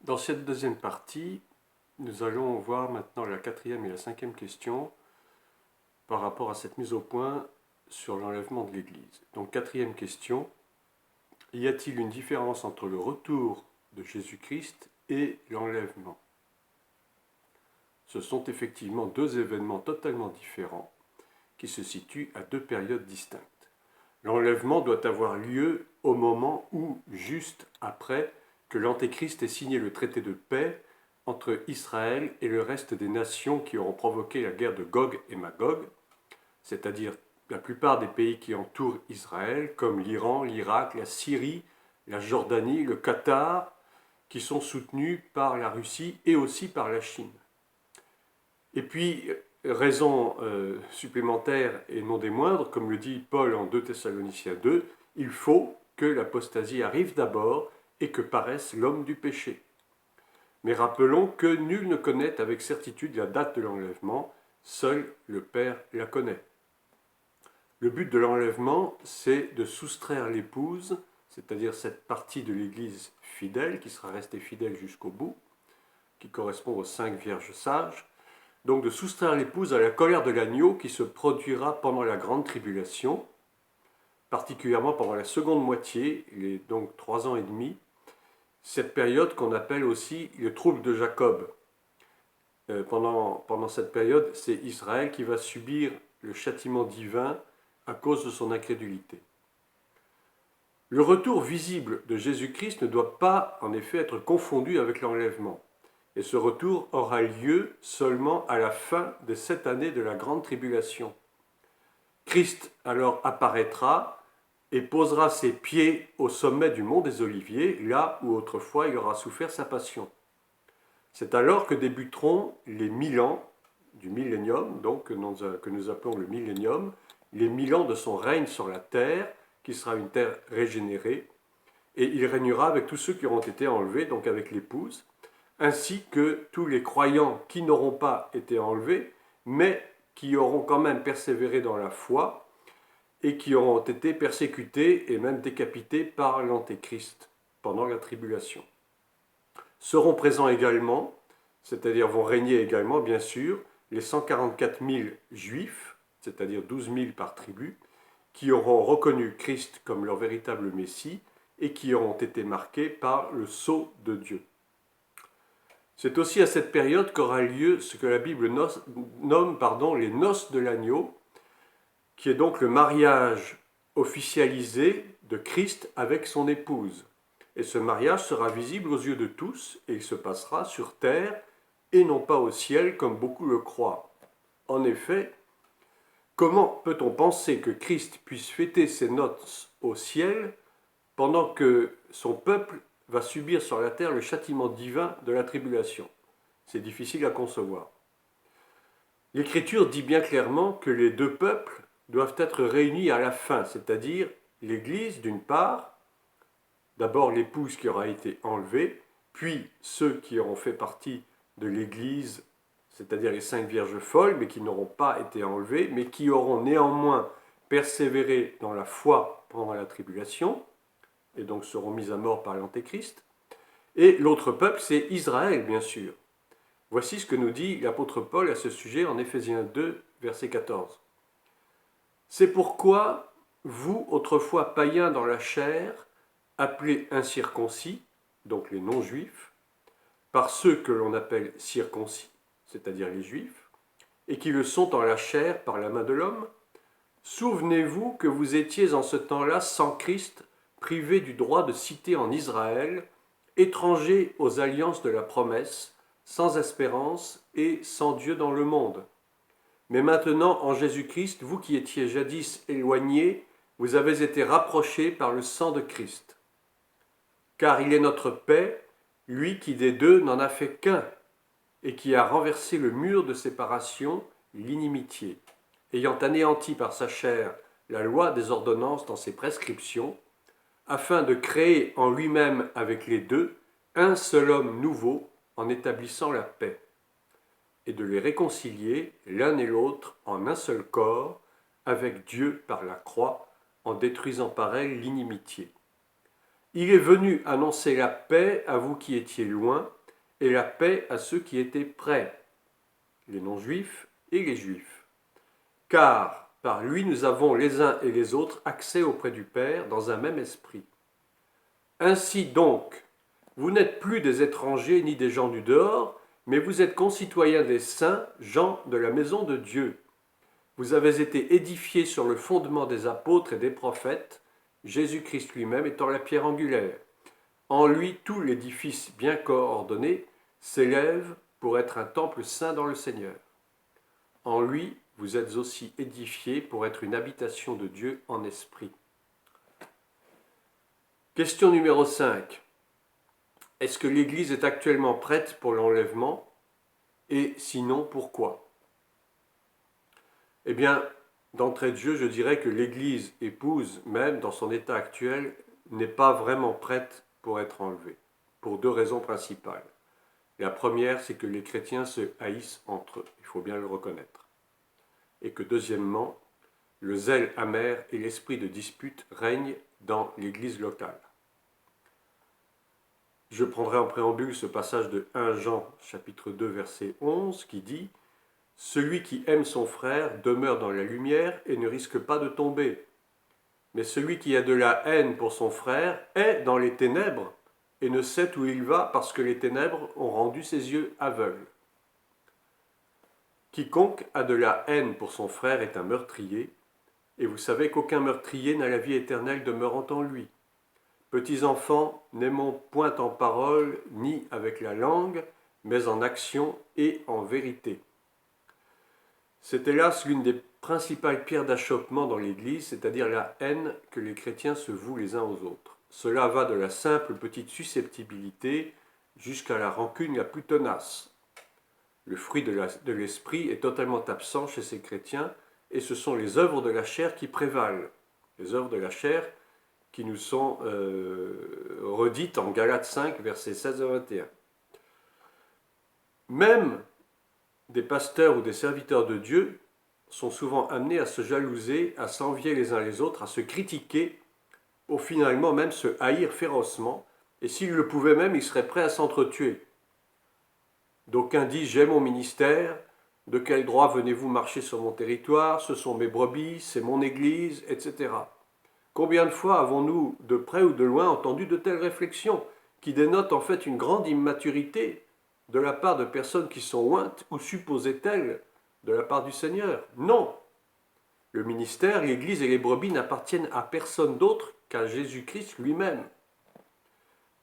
Dans cette deuxième partie, nous allons voir maintenant la quatrième et la cinquième question par rapport à cette mise au point sur l'enlèvement de l'Église. Donc quatrième question, y a-t-il une différence entre le retour de Jésus-Christ et l'enlèvement? Ce sont effectivement deux événements totalement différents qui se situent à deux périodes distinctes. L'enlèvement doit avoir lieu au moment où, juste après, que l'Antéchrist ait signé le traité de paix entre Israël et le reste des nations qui auront provoqué la guerre de Gog et Magog, c'est-à-dire la plupart des pays qui entourent Israël, comme l'Iran, l'Irak, la Syrie, la Jordanie, le Qatar, qui sont soutenus par la Russie et aussi par la Chine. Et puis, raison supplémentaire et non des moindres, comme le dit Paul en 2 Thessaloniciens 2, il faut que l'apostasie arrive d'abord et que paraisse l'homme du péché. Mais rappelons que nul ne connaît avec certitude la date de l'enlèvement, seul le Père la connaît. Le but de l'enlèvement, c'est de soustraire l'épouse, c'est-à-dire cette partie de l'Église fidèle, qui sera restée fidèle jusqu'au bout, qui correspond aux 5 vierges sages, donc de soustraire l'épouse à la colère de l'agneau qui se produira pendant la grande tribulation, particulièrement pendant la seconde moitié, donc 3 ans et demi, cette période qu'on appelle aussi le trouble de Jacob. Pendant cette période, c'est Israël qui va subir le châtiment divin à cause de son incrédulité. Le retour visible de Jésus-Christ ne doit pas, en effet, être confondu avec l'enlèvement. Et ce retour aura lieu seulement à la fin de cette année de la grande tribulation. Christ alors apparaîtra et posera ses pieds au sommet du mont des Oliviers, là où autrefois il aura souffert sa passion. C'est alors que débuteront les 1000 ans du millénium, donc que nous appelons le millénium, les 1000 ans de son règne sur la terre, qui sera une terre régénérée, et il régnera avec tous ceux qui auront été enlevés, donc avec l'épouse, ainsi que tous les croyants qui n'auront pas été enlevés, mais qui auront quand même persévéré dans la foi et qui auront été persécutés et même décapités par l'Antéchrist pendant la tribulation. Seront présents également, c'est-à-dire vont régner également, bien sûr, les 144 000 juifs, c'est-à-dire 12 000 par tribu, qui auront reconnu Christ comme leur véritable Messie et qui auront été marqués par le sceau de Dieu. C'est aussi à cette période qu'aura lieu ce que la Bible nomme les noces de l'agneau, qui est donc le mariage officialisé de Christ avec son épouse. Et ce mariage sera visible aux yeux de tous et il se passera sur terre et non pas au ciel comme beaucoup le croient. En effet, comment peut-on penser que Christ puisse fêter ses noces au ciel pendant que son peuple va subir sur la terre le châtiment divin de la tribulation? C'est difficile à concevoir. L'Écriture dit bien clairement que les deux peuples doivent être réunis à la fin, c'est-à-dire l'Église d'une part, d'abord l'épouse qui aura été enlevée, puis ceux qui auront fait partie de l'Église, c'est-à-dire les 5 vierges folles, mais qui n'auront pas été enlevées, mais qui auront néanmoins persévéré dans la foi pendant la tribulation, et donc seront mis à mort par l'Antéchrist. Et l'autre peuple, c'est Israël, bien sûr. Voici ce que nous dit l'apôtre Paul à ce sujet en Éphésiens 2, verset 14. C'est pourquoi, vous, autrefois païens dans la chair, appelés incirconcis, donc les non-juifs, par ceux que l'on appelle circoncis, c'est-à-dire les juifs, et qui le sont en la chair par la main de l'homme, souvenez-vous que vous étiez en ce temps-là sans Christ, privés du droit de cité en Israël, étrangers aux alliances de la promesse, sans espérance et sans Dieu dans le monde. Mais maintenant, en Jésus-Christ, vous qui étiez jadis éloignés, vous avez été rapprochés par le sang de Christ. Car il est notre paix, lui qui des deux n'en a fait qu'un, et qui a renversé le mur de séparation, l'inimitié, ayant anéanti par sa chair la loi des ordonnances dans ses prescriptions, afin de créer en lui-même avec les deux un seul homme nouveau, en établissant la paix, et de les réconcilier l'un et l'autre en un seul corps, avec Dieu par la croix, en détruisant par elle l'inimitié. Il est venu annoncer la paix à vous qui étiez loin, et la paix à ceux qui étaient près, les non-juifs et les juifs. Car par lui nous avons les uns et les autres accès auprès du Père dans un même esprit. Ainsi donc, vous n'êtes plus des étrangers ni des gens du dehors, mais vous êtes concitoyens des saints, gens de la maison de Dieu. Vous avez été édifiés sur le fondement des apôtres et des prophètes, Jésus-Christ lui-même étant la pierre angulaire. En lui, tout l'édifice bien coordonné s'élève pour être un temple saint dans le Seigneur. En lui, vous êtes aussi édifiés pour être une habitation de Dieu en esprit. Question numéro 5. Est-ce que l'Église est actuellement prête pour l'enlèvement? Et sinon, pourquoi? Eh bien, d'entrée de jeu, je dirais que l'Église épouse, même dans son état actuel, n'est pas vraiment prête pour être enlevée, pour 2 raisons principales. La première, c'est que les chrétiens se haïssent entre eux, il faut bien le reconnaître. Et que deuxièmement, le zèle amer et l'esprit de dispute règnent dans l'Église locale. Je prendrai en préambule ce passage de 1 Jean, chapitre 2, verset 11, qui dit « Celui qui aime son frère demeure dans la lumière et ne risque pas de tomber. Mais celui qui a de la haine pour son frère est dans les ténèbres et ne sait où il va parce que les ténèbres ont rendu ses yeux aveugles. Quiconque a de la haine pour son frère est un meurtrier, et vous savez qu'aucun meurtrier n'a la vie éternelle demeurant en lui. Petits enfants, n'aimons point en parole ni avec la langue, mais en action et en vérité. » C'est hélas l'une des principales pierres d'achoppement dans l'Église, c'est-à-dire la haine que les chrétiens se vouent les uns aux autres. Cela va de la simple petite susceptibilité jusqu'à la rancune la plus tenace. Le fruit de l'esprit est totalement absent chez ces chrétiens et ce sont les œuvres de la chair qui prévalent. Les œuvres de la chair qui nous sont redites en Galates 5, versets 16 à 21. Même des pasteurs ou des serviteurs de Dieu sont souvent amenés à se jalouser, à s'envier les uns les autres, à se critiquer, ou finalement même se haïr férocement, et s'ils le pouvaient même, ils seraient prêts à s'entretuer. D'aucuns disent « j'ai mon ministère », de quel droit venez-vous marcher sur mon territoire, ce sont mes brebis, c'est mon église, etc. Combien de fois avons-nous, de près ou de loin, entendu de telles réflexions, qui dénotent en fait une grande immaturité de la part de personnes qui sont ointes ou supposées telles de la part du Seigneur? Non! Le ministère, l'Église et les brebis n'appartiennent à personne d'autre qu'à Jésus-Christ lui-même.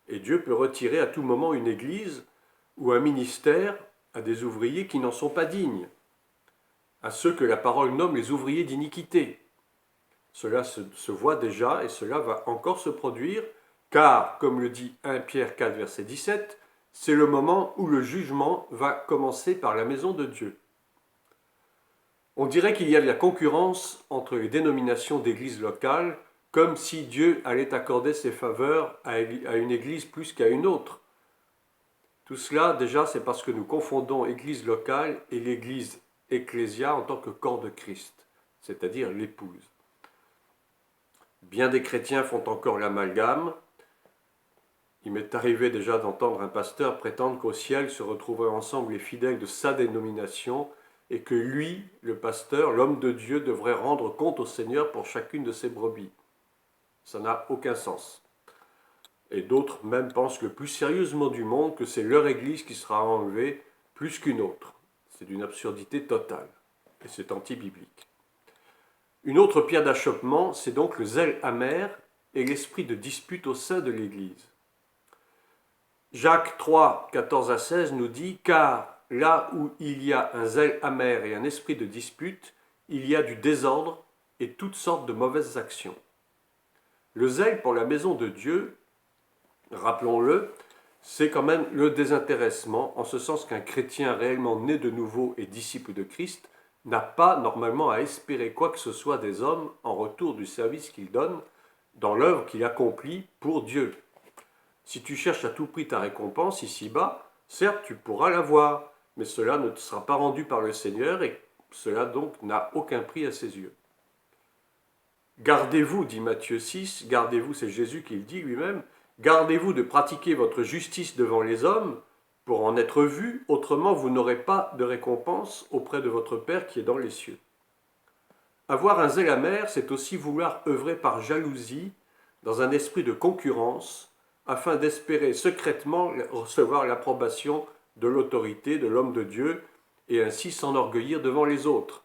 Et Dieu peut retirer à tout moment une Église ou un ministère à des ouvriers qui n'en sont pas dignes, à ceux que la parole nomme les ouvriers d'iniquité. Cela se voit déjà et cela va encore se produire, car, comme le dit 1 Pierre 4, verset 17, c'est le moment où le jugement va commencer par la maison de Dieu. On dirait qu'il y a de la concurrence entre les dénominations d'églises locales, comme si Dieu allait accorder ses faveurs à une église plus qu'à une autre. Tout cela, déjà, c'est parce que nous confondons église locale et l'église ecclésia en tant que corps de Christ, c'est-à-dire l'épouse. Bien des chrétiens font encore l'amalgame. Il m'est arrivé déjà d'entendre un pasteur prétendre qu'au ciel se retrouveraient ensemble les fidèles de sa dénomination et que lui, le pasteur, l'homme de Dieu, devrait rendre compte au Seigneur pour chacune de ses brebis. Ça n'a aucun sens. Et d'autres même pensent le plus sérieusement du monde que c'est leur église qui sera enlevée plus qu'une autre. C'est d'une absurdité totale et c'est anti-biblique. Une autre pierre d'achoppement, c'est donc le zèle amer et l'esprit de dispute au sein de l'Église. Jacques 3, 14 à 16 nous dit « Car là où il y a un zèle amer et un esprit de dispute, il y a du désordre et toutes sortes de mauvaises actions. » Le zèle pour la maison de Dieu, rappelons-le, c'est quand même le désintéressement, en ce sens qu'un chrétien réellement né de nouveau et disciple de Christ n'a pas normalement à espérer quoi que ce soit des hommes en retour du service qu'il donne dans l'œuvre qu'il accomplit pour Dieu. Si tu cherches à tout prix ta récompense ici-bas, certes tu pourras l'avoir, mais cela ne te sera pas rendu par le Seigneur et cela donc n'a aucun prix à ses yeux. Gardez-vous, dit Matthieu 6, gardez-vous, c'est Jésus qui le dit lui-même, Gardez-vous de pratiquer votre justice devant les hommes pour en être vu, autrement vous n'aurez pas de récompense auprès de votre Père qui est dans les cieux. Avoir un zèle amer, c'est aussi vouloir œuvrer par jalousie, dans un esprit de concurrence, afin d'espérer secrètement recevoir l'approbation de l'autorité de l'homme de Dieu et ainsi s'enorgueillir devant les autres.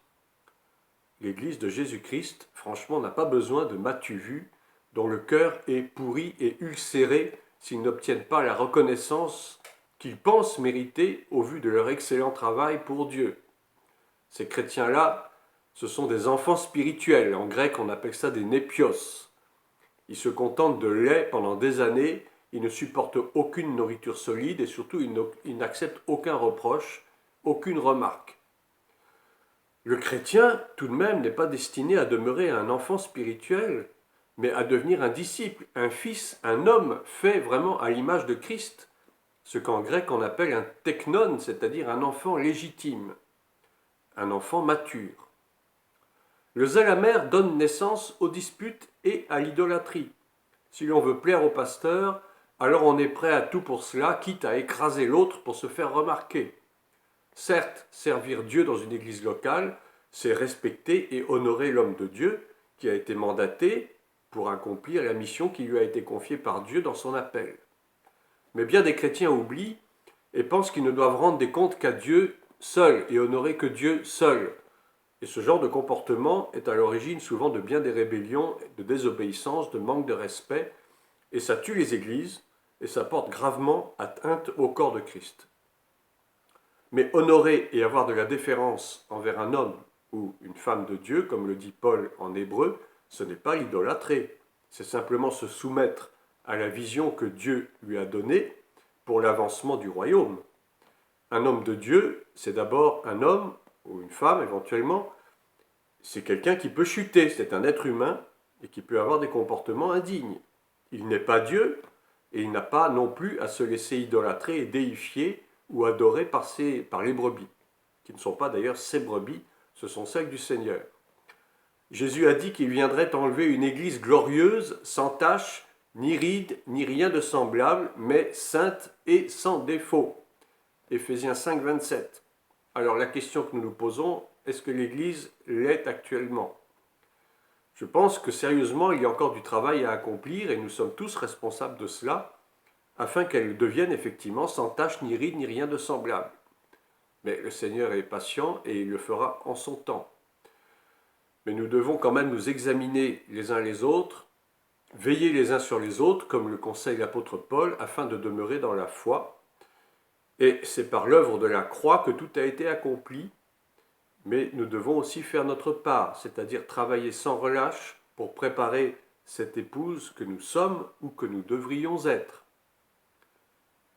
L'Église de Jésus-Christ, franchement, n'a pas besoin de m'as-tu vu, dont le cœur est pourri et ulcéré s'ils n'obtiennent pas la reconnaissance qu'ils pensent mériter au vu de leur excellent travail pour Dieu. Ces chrétiens-là, ce sont des enfants spirituels. En grec, on appelle ça des népios. Ils se contentent de lait pendant des années, ils ne supportent aucune nourriture solide et surtout ils n'acceptent aucun reproche, aucune remarque. Le chrétien, tout de même, n'est pas destiné à demeurer un enfant spirituel, mais à devenir un disciple, un fils, un homme fait vraiment à l'image de Christ, ce qu'en grec on appelle un teknon, c'est-à-dire un enfant légitime, un enfant mature. Le zèle amer donne naissance aux disputes et à l'idolâtrie. Si l'on veut plaire au pasteur, alors on est prêt à tout pour cela, quitte à écraser l'autre pour se faire remarquer. Certes, servir Dieu dans une église locale, c'est respecter et honorer l'homme de Dieu qui a été mandaté pour accomplir la mission qui lui a été confiée par Dieu dans son appel. Mais bien des chrétiens oublient et pensent qu'ils ne doivent rendre des comptes qu'à Dieu seul et honorer que Dieu seul. Et ce genre de comportement est à l'origine souvent de bien des rébellions, de désobéissance, de manque de respect, et ça tue les églises et ça porte gravement atteinte au corps de Christ. Mais honorer et avoir de la déférence envers un homme ou une femme de Dieu, comme le dit Paul en hébreu, ce n'est pas l'idolâtrer, c'est simplement se soumettre à la vision que Dieu lui a donnée pour l'avancement du royaume. Un homme de Dieu, c'est d'abord un homme, ou une femme éventuellement, c'est quelqu'un qui peut chuter, c'est un être humain et qui peut avoir des comportements indignes. Il n'est pas Dieu et il n'a pas non plus à se laisser idolâtrer et déifier ou adorer par les brebis, qui ne sont pas d'ailleurs ses brebis, ce sont celles du Seigneur. Jésus a dit qu'il viendrait enlever une église glorieuse, sans tache, ni ride, ni rien de semblable, mais sainte et sans défaut. Éphésiens 5, 27. Alors la question que nous nous posons, est-ce que l'Église l'est actuellement? Je pense que sérieusement, il y a encore du travail à accomplir et nous sommes tous responsables de cela, afin qu'elle devienne effectivement sans tache, ni ride, ni rien de semblable. Mais le Seigneur est patient et il le fera en son temps. Mais nous devons quand même nous examiner les uns les autres, veiller les uns sur les autres, comme le conseille l'apôtre Paul, afin de demeurer dans la foi. Et c'est par l'œuvre de la croix que tout a été accompli, mais nous devons aussi faire notre part, c'est-à-dire travailler sans relâche pour préparer cette épouse que nous sommes ou que nous devrions être.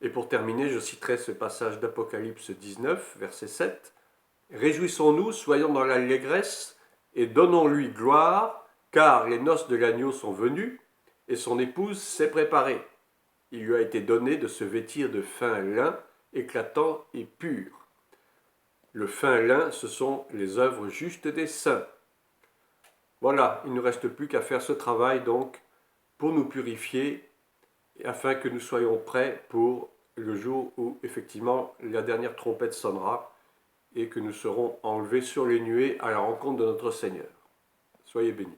Et pour terminer, je citerai ce passage d'Apocalypse 19, verset 7. « Réjouissons-nous, soyons dans l'allégresse, et donnons-lui gloire, car les noces de l'agneau sont venues, et son épouse s'est préparée. Il lui a été donné de se vêtir de fin lin, éclatant et pur. » Le fin lin, ce sont les œuvres justes des saints. Voilà, il ne nous reste plus qu'à faire ce travail donc pour nous purifier afin que nous soyons prêts pour le jour où effectivement la dernière trompette sonnera et que nous serons enlevés sur les nuées à la rencontre de notre Seigneur. Soyez bénis.